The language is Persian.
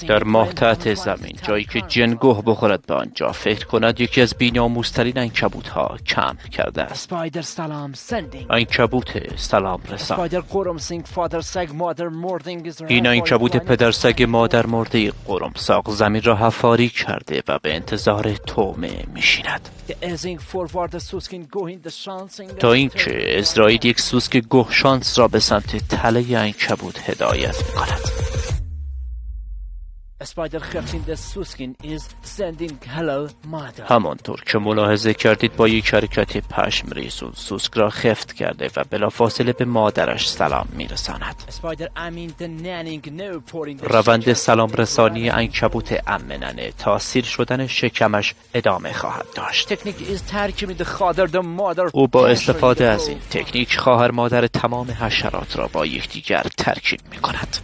در ماه تحت زمین، جایی که جن گوه بخورد به آنجا، فکر کند یکی از بی‌ناموس‌ترین عنکبوت‌ها کمپ کرده است. عنکبوت سلام رسان. این عنکبوت پدر سگ مادر مرده قرمساق زمین را حفاری کرده و به انتظار طعمه می‌شیند. تا اینکه اسرائیل یک سوسک گوه شانس را به سمت تله عنکبوت هدایت می‌کند. همانطور که ملاحظه کردید با یک حرکت پشم ریزون سوسک را خفت کرده و بلافاصله به مادرش سلام میرساند. روند سلام رسانی عنکبوت امننه تا سیر شدن شکمش ادامه خواهد داشت. او با استفاده از این تکنیک خواهر مادر تمام حشرات را با یکدیگر ترکیب می‌کند.